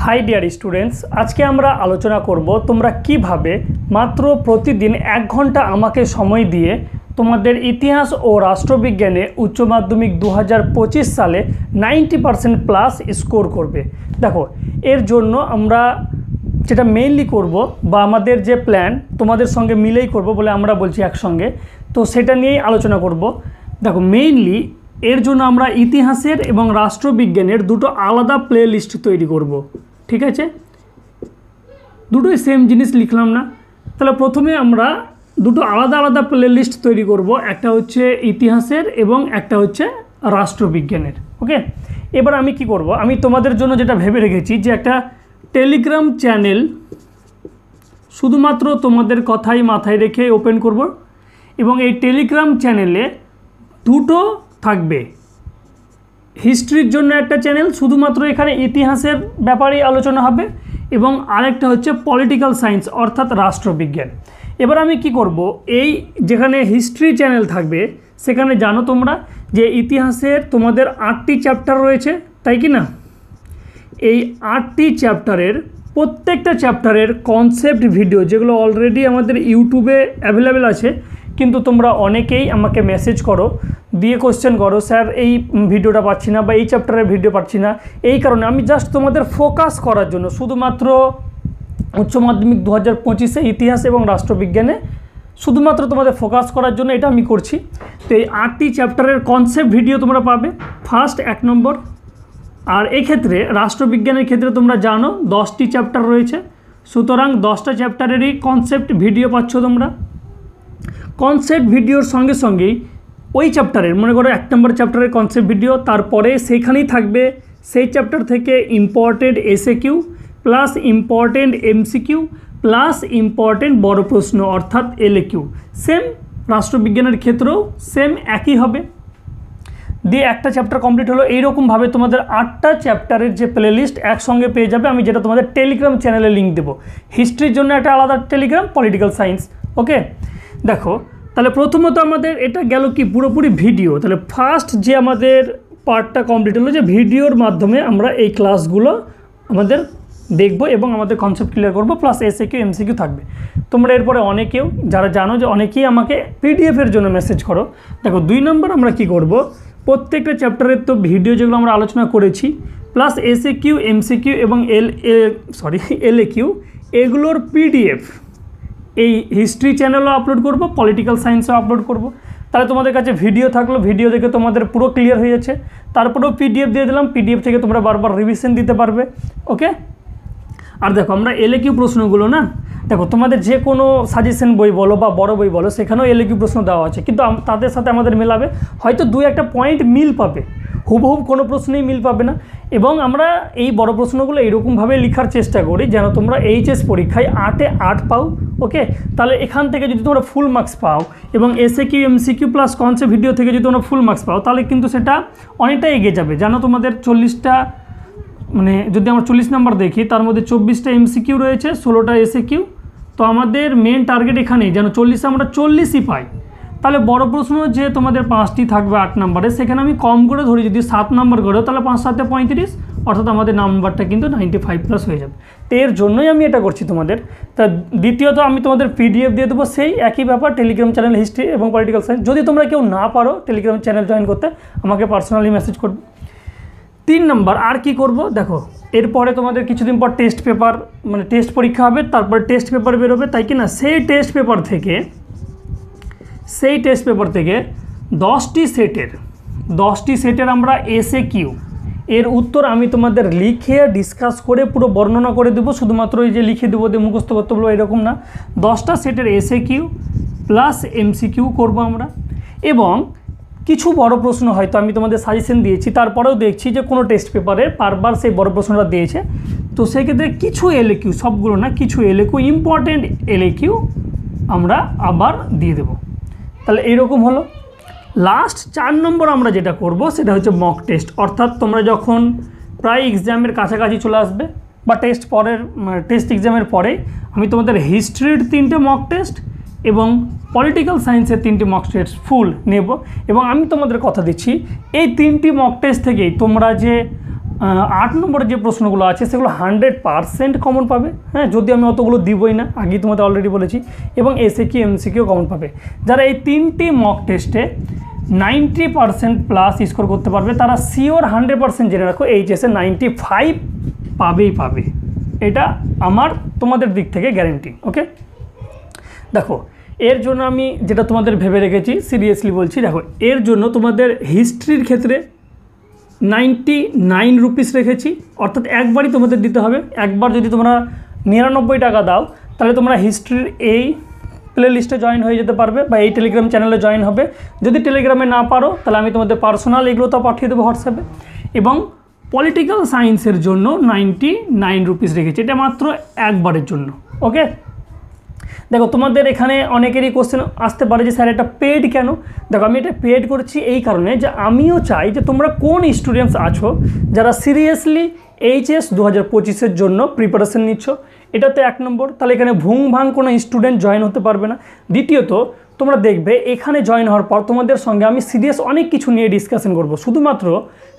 High dear students आज के आमरा आलोचना करब तोमरा किभाबे मात्र प्रतिदिन 1 घंटा आमाके समय दिए तुम्हादेर इतिहास और राष्ट्रविज्ञाने उच्च माध्यमिक 2025 साले 90% प्लस स्कोर करबे। देखो एर जोन्नो आमरा जेटा मेनलि करब बा आमादेर जे प्लान तुम्हादेर संगे मिलेई करब बोले आमरा बोलछि एकसंगे, तो सेटा नियेई आलोचना करब। देखो मेनलि एर जोन्नो आमरा इतिहासेर एबं राष्ट्रविज्ञानेर दुटो आलादा प्ले लिस्ट तैरी करब। ठीक है, दुटोई सेम जिनिस लिखलाम ना, ताहले प्रथमे आमरा दुटो आलादा आलादा प्ले लिस्ट तैरी करब, एकटा होच्छे इतिहासेर एबं एकटा होच्छे राष्ट्रविज्ञानेर। ओके, एबार आमी कि करब, आमी तोमादेर जोन्नो जेटा भेबे रेखेछि जे एकटा टेलिग्राम चैनल शुधुमात्र तोमादेर कथाई माथाय रेखे ओपेन करब एबं एई टेलिग्राम चैनेले दुटो थाकबे, हिस्ट्रिर जोन्नो एकटा चैनल शुधुमात्र एखाने इतिहासेर ब्यापारे आलोचना होबे एबं आरेकटा होच्छे पलिटिकल साइंस अर्थात राष्ट्रविज्ञान। एबार आमी कि करब, एई जेखाने हिस्ट्री चैनल थाकबे सेखाने जानो तोमरा जे इतिहासेर तोमादेर 8टी चैप्टार रयेछे, ताई कि ना? এই 8টি চ্যাপ্টারের প্রত্যেকটা চ্যাপ্টারের কনসেপ্ট ভিডিও যেগুলো অলরেডি আমাদের ইউটিউবে অ্যাভেলেবেল আছে, কিন্তু তোমরা অনেকেই আমাকে মেসেজ করো দিয়ে কোশ্চেন করো স্যার এই ভিডিওটা পাচ্ছি না বা এই চ্যাপ্টারের ভিডিও পাচ্ছি না। এই কারণে আমি জাস্ট তোমাদের ফোকাস করার জন্য শুধুমাত্র উচ্চ মাধ্যমিক 2025-এ ইতিহাস এবং রাষ্ট্রবিজ্ঞানে শুধুমাত্র তোমাদের ফোকাস করার জন্য এটা আমি করছি। তো এই 8টি চ্যাপ্টারের কনসেপ্ট ভিডিও তোমরা পাবে ফার্স্ট 1 নম্বর। और एक क्षेत्रे राष्ट्रविज्ञान क्षेत्रे तुम्हारा जानो 10टी चैप्टार रयेछे, सुतरां 10टा चैप्टारेरই कन्सेप्ट भिडियो पाচ্ছ তোমরা। कन्सेप्ट भिडियोर संगे संगे ওই চ্যাপ্টারের মনে করো 1 নম্বর চ্যাপ্টারের কনসেপ্ট ভিডিও, তারপরে সেইখানেই থাকবে সেই চ্যাপ্টার থেকে important SAQ plus important MCQ plus important বড় প্রশ্ন অর্থাৎ এলএকিউ। সেম রাষ্ট্রবিজ্ঞানের ক্ষেত্রেও সেম একই হবে। দিয়ে একটা চ্যাপ্টার কমপ্লিট হলো। এইরকম ভাবে তোমাদের 8টা চ্যাপ্টারের যে প্লেলিস্ট একসঙ্গে পেয়ে যাবে, আমি যেটা তোমাদের টেলিগ্রাম চ্যানেলে লিঙ্ক দেবো। হিস্ট্রির জন্য একটা আলাদা টেলিগ্রাম, পলিটিক্যাল সায়েন্স। ওকে, দেখো তাহলে প্রথমত আমাদের এটা গেল কি পুরোপুরি ভিডিও। তাহলে ফার্স্ট যে আমাদের পার্টটা কমপ্লিট হলো যে ভিডিওর মাধ্যমে আমরা এই ক্লাসগুলো আমাদের দেখব এবং আমাদের কনসেপ্ট ক্লিয়ার করব, প্লাস এসএকিউ এমসিকিউ থাকবে। তোমরা এরপরে অনেকেও যারা জানো যে অনেকেই আমাকে পিডিএফের জন্য মেসেজ করো। দেখো 2 নম্বর আমরা কি করব, প্রত্যেকটা চ্যাপ্টারের তো ভিডিও যেগুলো আমরা আলোচনা করেছি প্লাস এসএকিউ এমসিকিউ এবং এলএকিউ এগুলোর পিডিএফ এই হিস্ট্রি চ্যানেলও আপলোড করব, পলিটিক্যাল সায়েন্সও আপলোড করব। তাহলে তোমাদের কাছে ভিডিও থাকলো, ভিডিও দেখে তোমাদের পুরো ক্লিয়ার হয়ে যাচ্ছে। তারপরেও পিডিএফ দিয়ে দিলাম, পিডিএফ থেকে তোমরা বারবার রিভিশন দিতে পারবে। ওকে, আর দেখো আমরা এলএকিউ প্রশ্নগুলো না, দেখো তোমাদের যে কোনো সাজেশন বই বলো বা বড় বই বলো সেখানেও এলএকিউ প্রশ্ন দেওয়া আছে, কিন্তু তাদের সাথে আমাদের মেলাবে হয়তো 2-1টা পয়েন্ট মিল পাবে, হুবহুব কোনো প্রশ্নেই মিল পাবে না। এবং আমরা এই বড় প্রশ্নগুলো এইরকমভাবে লেখার চেষ্টা করি যেন তোমরা এইচএস পরীক্ষায় 8-এ 8 পাও। ওকে, তাহলে এখান থেকে যদি তোমরা ফুল মার্কস পাও এবং SAQ MCQ plus concept video থেকে যদি তোমরা ফুল মার্কস পাও তাহলে কিন্তু সেটা অনেকটা এগিয়ে যাবে। জানো তোমাদের 40টা মানে যদি আমরা 40 নাম্বার দেখি তার মধ্যে 24টা এমসিকিউ রয়েছে, 16টা এসএকিউ। তো আমাদের মেন টার্গেট এখানেই যেন 40-এ আমরা 40ই পাই। তাহলে বড় প্রশ্ন যে তোমাদের 5টি থাকবে 8 নম্বরে, সেখানে আমি কম করে ধরি যদি 7 নম্বর করেও তাহলে 5-7-এ 35, অর্থাৎ আমাদের নাম্বারটা কিন্তু 95+ হয়ে যাবে। তো এর জন্যই আমি এটা করছি তোমাদের। তা দ্বিতীয়ত আমি তোমাদের পিডিএফ দিয়ে দেবো, সেই একই ব্যাপার টেলিগ্রাম চ্যানেল হিস্ট্রি এবং পলিটিক্যাল সায়েন্স। যদি তোমরা কেউ না পারো টেলিগ্রাম চ্যানেল জয়েন করতে আমাকে পার্সোনালি মেসেজ করবে। 3 নম্বর আর কি করব, দেখো এরপরে তোমাদের কিছুদিন পর টেস্ট পেপার মানে টেস্ট পরীক্ষা হবে, তারপরে টেস্ট পেপার বেরোবে, তাই কি না? সেই টেস্ট পেপার থেকে 10টি সেটের আমরা এসএকিউ এর উত্তর আমি তোমাদের লিখে ডিসকাস করে পুরো বর্ণনা করে দেবো। শুধুমাত্র এই যে লিখে দেবো দিয়ে মুখস্থ করতে বলবো এরকম না, 10টা সেটের এসএকিউ প্লাস এমসিকিউ করব আমরা। এবং কিছু বড় প্রশ্ন হয়তো আমি তোমাদের সাজেশন দিয়েছি, তারপরেও দেখছি যে কোনো টেস্ট পেপারে বারবার সেই বড় প্রশ্নটা দিয়েছে, তো সেক্ষেত্রে কিছু এলএকিউ, সবগুলো না, কিছু এলএকিউ ইম্পর্টেন্ট এলএকিউ আমরা আবার দিয়ে দেব। তাহলে এইরকম হলো। লাস্ট 4 নম্বর আমরা যেটা করব সেটা হচ্ছে মক টেস্ট, অর্থাৎ তোমরা যখন প্রায় এক্সামের কাছাকাছি চলে আসবে বা টেস্ট এক্সামের পরে আমি তোমাদের হিস্ট্রির 3টে মক টেস্ট এবং পলিটিক্যাল সায়েন্সের 3টি মক টেস্ট ফুল নেব। এবং আমি তোমাদের কথা দিচ্ছি এই 3টি মক টেস্ট থেকেই তোমরা যে 8 নম্বরের যে প্রশ্নগুলো আছে সেগুলো 100% কমন পাবে, হ্যাঁ, যদি আমি অতগুলো দিবই না, আগেই তোমাদের অলরেডি বলেছি। এবং এসএকিউ এমসিকিউ কমন পাবে। যারা এই 3টি মক টেস্টে 90% প্লাস স্কোর করতে পারবে তারা শিওর 100% জেনে রাখো এইচএসে 95 পাবেই পাবে, এটা আমার তোমাদের দিক থেকে গ্যারেন্টি। ওকে, দেখো এর জন্য আমি যেটা তোমাদের ভেবে রেখেছি, সিরিয়াসলি বলছি, দেখো এর জন্য তোমাদের হিস্ট্রির ক্ষেত্রে 99 রুপিস রেখেছি, অর্থাৎ একবারই তোমাদের দিতে হবে। একবার যদি তোমরা 99 টাকা দাও তাহলে তোমরা হিস্ট্রির এই প্লে লিস্টে জয়েন হয়ে যেতে পারবে বা এই টেলিগ্রাম চ্যানেলে জয়েন হবে। যদি টেলিগ্রামে না পারো তাহলে আমি তোমাদের পার্সোনাল এগুলো তো পাঠিয়ে দেবো হোয়াটসঅ্যাপে। এবং পলিটিক্যাল সায়েন্সের জন্য 99 রুপিস রেখেছি, এটা মাত্র একবারের জন্য। ওকে, দেখো তোমাদের এখানে অনেকেরই কোশ্চেন আসতে পারে যে স্যার এটা পেড কেন। দেখো আমি এটা পেড করছি এই কারণে যে আমিও চাই যে তোমরা কোন স্টুডেন্টস আছো যারা সিরিয়াসলি এইচএস 2025-এর জন্য প্রিপারেশন নিচ্ছ, এটা তো 1 নম্বর। তাহলে এখানে ভুং ভাং কোনো স্টুডেন্ট জয়েন হতে পারবে না। দ্বিতীয়ত তোমরা দেখবে এখানে জয়েন হওয়ার পর তোমাদের সঙ্গে আমি সিরিয়াস অনেক কিছু নিয়ে ডিসকাশন করব, শুধুমাত্র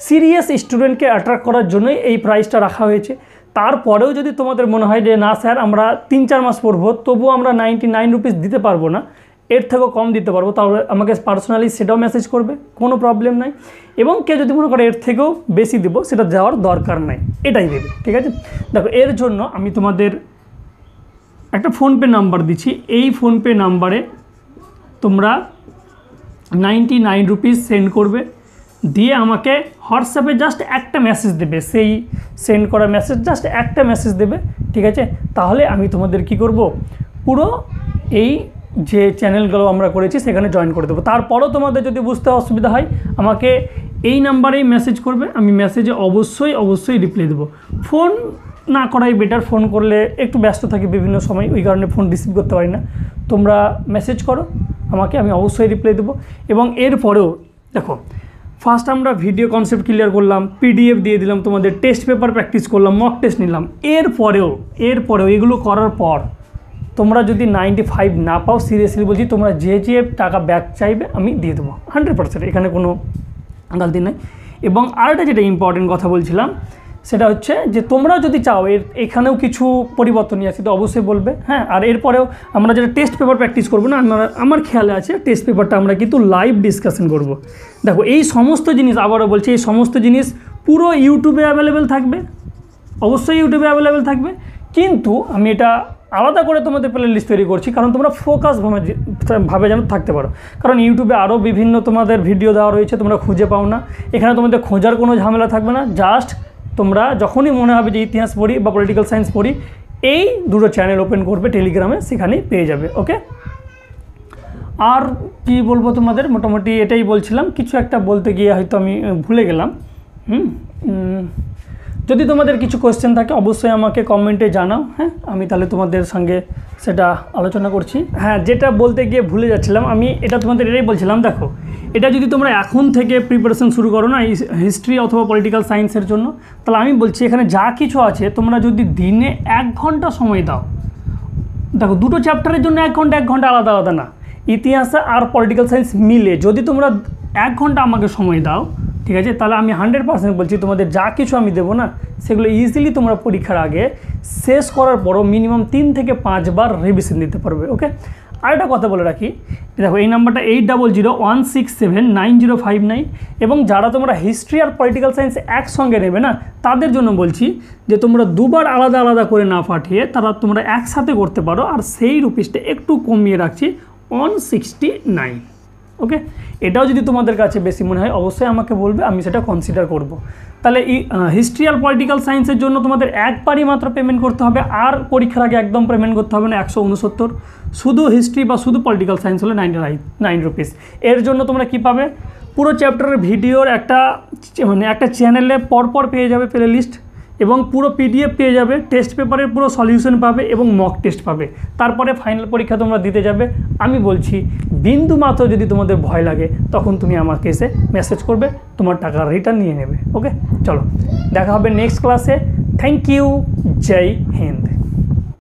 সিরিয়াস স্টুডেন্টকে অ্যাট্রাক্ট করার জন্যই এই প্রাইসটা রাখা হয়েছে। তারপরেও যদি তোমাদের মনে হয় যে না স্যার আমরা 3-4 মাস পড়বো তবুও আমরা 99 রুপিস দিতে পারবো না, এর থেকেও কম দিতে পারবো, তাহলে আমাকে পার্সোনালি সেটাও মেসেজ করবে, কোনো প্রবলেম নাই। এবং কেউ যদি মনে করে এর থেকেও বেশি দেবো সেটা যাওয়ার দরকার নাই, এটাই দেবে, ঠিক আছে। দেখো এর জন্য আমি তোমাদের একটা ফোনপে নাম্বার দিচ্ছি, এই ফোনপে নাম্বারে তোমরা 99 রুপিস সেন্ড করবে, দিয়ে আমাকে হোয়াটসঅ্যাপে জাস্ট একটা মেসেজ দেবে, সেই সেন্ড করা মেসেজ জাস্ট একটা মেসেজ দেবে, ঠিক আছে। তাহলে আমি তোমাদের কি করব, পুরো এই যে চ্যানেলগুলো আমরা করেছি সেখানে জয়েন করে দেবো। তারপরও তোমাদের যদি বুঝতে অসুবিধা হয় আমাকে এই নাম্বারেই মেসেজ করবে, আমি মেসেজে অবশ্যই রিপ্লাই দেবো। ফোন না করাই বেটার, ফোন করলে একটু ব্যস্ত থাকি বিভিন্ন সময়, ওই কারণে ফোন রিসিভ করতে পারি না। তোমরা মেসেজ করো আমাকে, আমি অবশ্যই রিপ্লাই দেবো। এবং এরপরেও দেখো ফার্স্ট আমরা ভিডিও কনসেপ্ট ক্লিয়ার করলাম, পিডিএফ দিয়ে দিলাম, তোমাদের টেস্ট পেপার প্র্যাকটিস করলাম, মক টেস্ট নিলাম। এরপরেও এগুলো করার পর তোমরা যদি 95 না পাও, সিরিয়াসলি বলছি তোমরা যে টাকা ব্যাক চাইবে আমি দিয়ে দেবো 100%, এখানে কোনো গালতি নেই। এবং আরেকটা যেটা ইম্পর্টেন্ট কথা বলছিলাম সেটা হচ্ছে যে তোমরা যদি চাও এখানেও কিছু পরিবর্তন নিয়ে আসি তো অবশ্যই বলবে, হ্যাঁ। আর এরপরেও আমরা যেটা টেস্ট পেপার প্র্যাকটিস করবো না, আমার খেয়ালে আছে টেস্ট পেপারটা আমরা কিন্তু লাইভ ডিসকাশন করব। দেখো এই সমস্ত জিনিস, আবারও বলছি, এই সমস্ত জিনিস পুরো ইউটিউবে অ্যাভেলেবেল থাকবে, অবশ্যই ইউটিউবে অ্যাভেলেবেল থাকবে। কিন্তু আমি এটা আলাদা করে তোমাদের প্লে লিস্ট তৈরি করছি কারণ তোমরা ফোকাস ভাবে যেন থাকতে পারো। কারণ ইউটিউবে আরও বিভিন্ন তোমাদের ভিডিও দেওয়া রয়েছে, তোমরা খুঁজে পাও না, এখানে তোমাদের খোঁজার কোনো ঝামেলা থাকবে না। জাস্ট তোমরা যখনই মনে হবে যে ইতিহাস পড়ি বা পলিটিক্যাল সায়েন্স পড়ি, এই দুটো চ্যানেল ওপেন করবে টেলিগ্রামে, সেখানেই পেয়ে যাবে। ওকে, আর কি বলবো তোমাদের, মোটামুটি এটাই বলছিলাম। কিছু একটা বলতে গিয়ে হয়তো আমি ভুলে গেলাম। যদি তোমাদের কিছু কোয়েশ্চেন থাকে অবশ্যই আমাকে কমেন্টে জানাও, হ্যাঁ, আমি তাহলে তোমাদের সঙ্গে সেটা আলোচনা করছি। হ্যাঁ, যেটা বলতে গিয়ে ভুলে যাচ্ছিলাম, আমি এটা তোমাদের এটাই বলছিলাম। দেখো এটা যদি তোমরা এখন থেকে প্রিপারেশন শুরু করো না হিস্ট্রি অথবা পলিটিক্যাল সায়েন্সের জন্য, তাহলে আমি বলছি এখানে যা কিছু আছে তোমরা যদি দিনে 1 ঘন্টা সময় দাও, দেখো দুটো চ্যাপ্টারের জন্য 1 ঘন্টা আলাদা আলাদা না, ইতিহাস আর পলিটিক্যাল সায়েন্স মিলে যদি তোমরা 1 ঘন্টা আমাকে সময় দাও, ঠিক আছে, তাহলে আমি 100% বলছি তোমাদের যা কিছু আমি দেবো না সেগুলো ইজিলি তোমরা পরীক্ষার আগে শেষ করার পরও মিনিমাম 3 থেকে 5 বার রিভিশন দিতে পারবে। ওকে, আরেকটা কথা বলে রাখি, দেখো এই নাম্বারটা 8001679059, এবং যারা তোমরা হিস্ট্রি আর পলিটিক্যাল সায়েন্স একসঙ্গে নেবে না তাদের জন্য বলছি যে তোমরা দুবার আলাদা আলাদা করে না পাঠিয়ে তোমরা একসাথে করতে পারো, আর সেই রুপিসটা একটু কমিয়ে রাখছি 169। ওকে, এটাও যদি তোমাদের কাছে বেশি মনে হয় অবশ্যই আমাকে বলবে, আমি সেটা কনসিডার করব। তাহলে হিস্ট্রি আর পলিটিক্যাল সায়েন্সের জন্য তোমাদের একবারই মাত্র পেমেন্ট করতে হবে, আর পরীক্ষার আগে একদম পেমেন্ট করতে হবে না 169। শুধু হিস্ট্রি বা শুধু পলিটিক্যাল সায়েন্স হলে 99 রুপিস। এর জন্য তোমরা কি পাবে, পুরো চ্যাপ্টারের ভিডিওর একটা চ্যানেলে পরপর পেয়ে যাবে প্লে লিস্ট, এবং পুরো পিডিএফ পেয়ে যাবে, টেস্ট পেপারের পুরো সলিউশন পাবে এবং মক টেস্ট পাবে। তারপরে ফাইনাল পরীক্ষা তোমরা দিতে যাবে। আমি বলছি বিন্দু মাত্র যদি তোমাদের ভয় লাগে তখন তুমি আমাকে এসে মেসেজ করবে, তোমার টাকা রিটার্ন নিয়ে নেবে। ওকে, চলো দেখা হবে নেক্সট ক্লাসে। Thank you, Jai Hind.